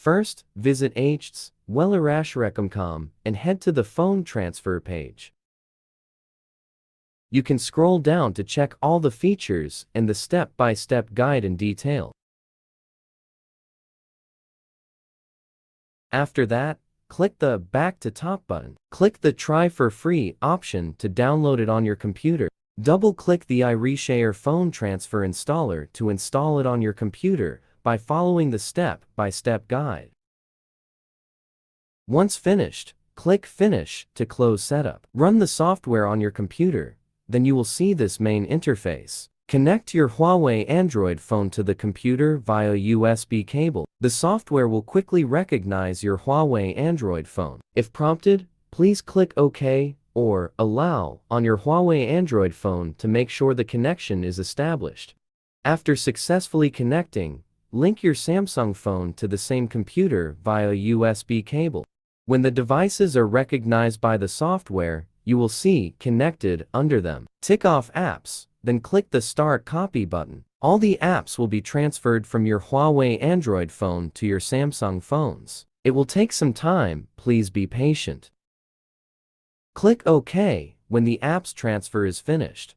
First, visit iReaShare.com and head to the phone transfer page. You can scroll down to check all the features and the step-by-step guide in detail. After that, click the Back to Top button. Click the Try for Free option to download it on your computer. Double-click the iReaShare phone transfer installer to install it on your computer by following the step-by-step guide. Once finished, click Finish to close setup. Run the software on your computer, then you will see this main interface. Connect your Huawei Android phone to the computer via USB cable. The software will quickly recognize your Huawei Android phone. If prompted, please click OK or Allow on your Huawei Android phone to make sure the connection is established. After successfully connecting, link your Samsung phone to the same computer via USB cable. When the devices are recognized by the software, you will see Connected under them. Tick off apps, then click the Start Copy button. All the apps will be transferred from your Huawei Android phone to your Samsung phones. It will take some time, please be patient. Click OK when the apps transfer is finished.